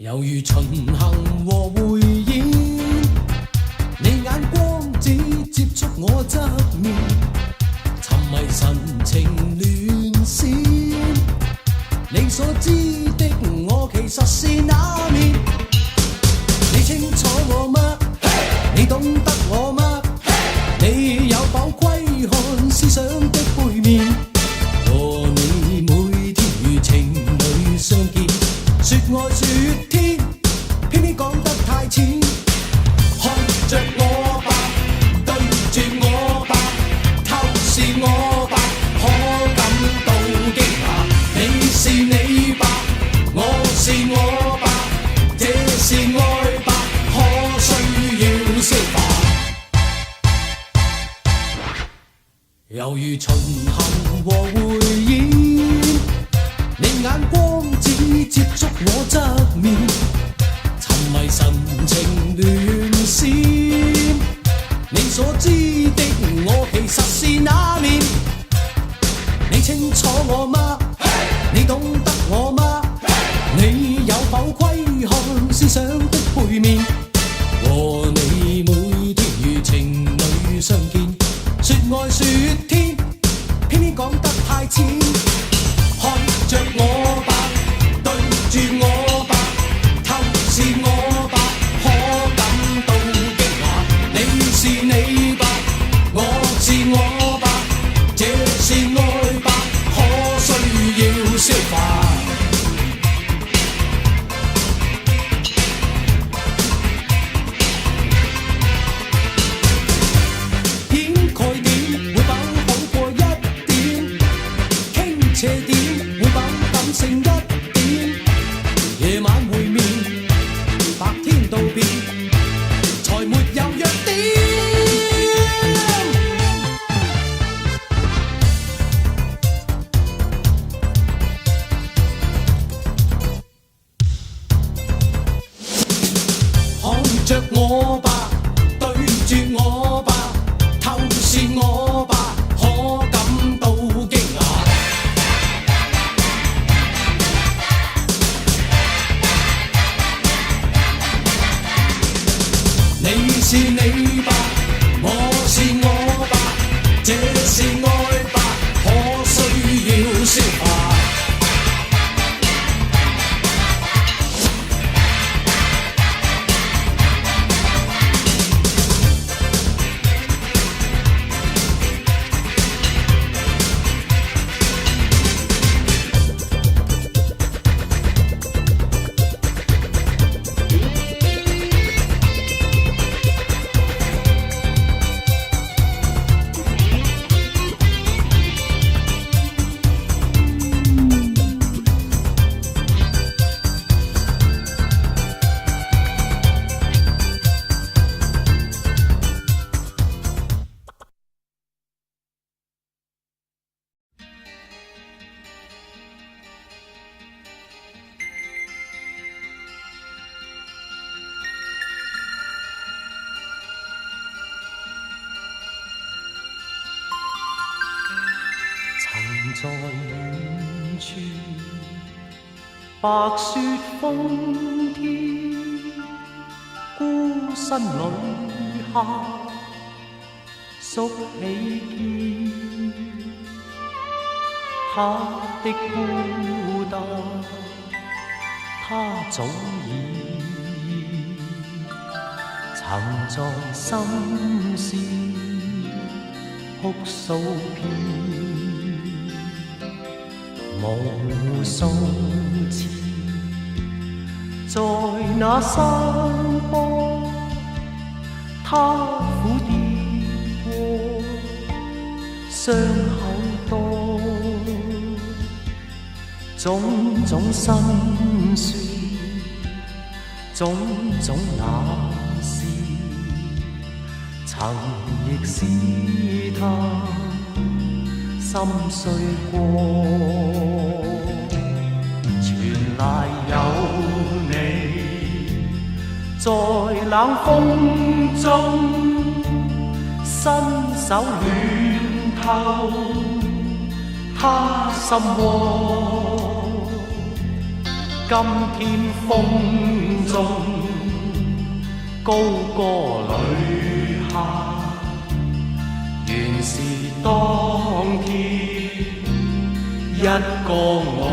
猶如巡行和匯演，你眼光只接觸我側面，沉迷神情亂閃。你所知的我其實是那面，你清楚我嗎？ Hey! 你懂得我嗎？ Hey! 你有否窺看思想的背面？和你每天如情侶相見，說愛說天，偏偏講得太淺。看着我吧，對住我吧，透視我吧，可感到驚訝。你是你吧，我是我吧，這是愛吧，可需要消化。猶如巡行和匯演，你眼光只接觸我側面，沉迷神情亂閃。你所知的我其實是那面，你清楚我嗎？ Hey! 你懂得我嗎？ Hey! 你有否窺看思想的背面？和你每天如情侶相見，說愛說天，偏偏講得太淺。看着我吧，對住我吧，透視我吧，可感到驚訝。你是你吧，我是我吧，這是愛吧，可需要消化。掩蓋點會否好過一點？傾斜點會否感性一點？夜晚會面，白天道別，才沒有弱點。看着我吧，對住我吧，透視我吧，可感到驚訝。你是你吧，我是我吧，這是愛吧，可需要消化。在遠處，白雪封天，孤身旅客宿起肩，他的孤單，他早已曾在心事哭訴遍。無數次，在那山坡，他苦跌過，傷口多，種種辛酸，種種那事，曾亦是他心碎過，全賴有你，在冷風中伸手暖透他心窩。今天風中高歌裏下，原是當天一個我，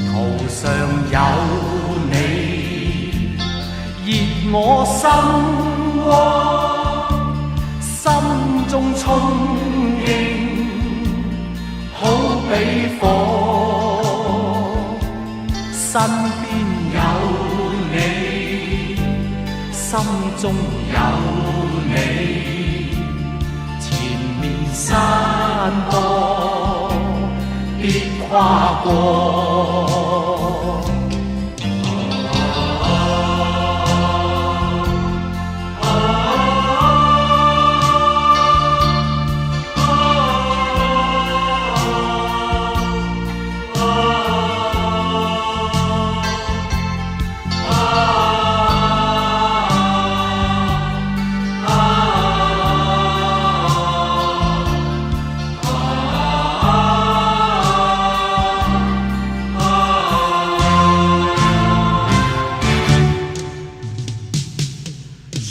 途上有你，熱我心窩，心中憧憬好比火，身邊有你，心中有你，前面山坡必跨過。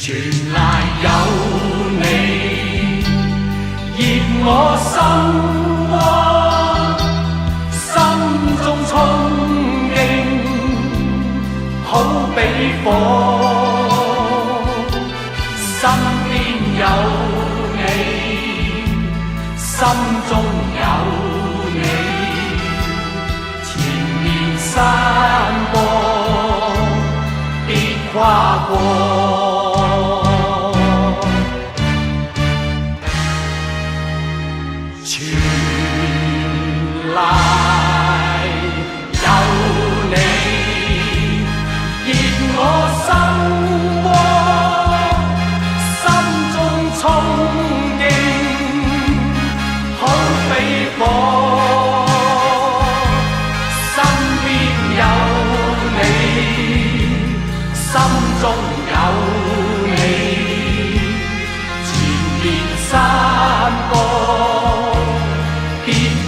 全賴有你，熱我心窩，心中憧憬好比火，身邊有你，心中有你，前面山坡必跨過。全賴有你，熱我心窩，心中憧憬好比火，身邊有你，心中有你，前面山坡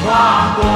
跨過。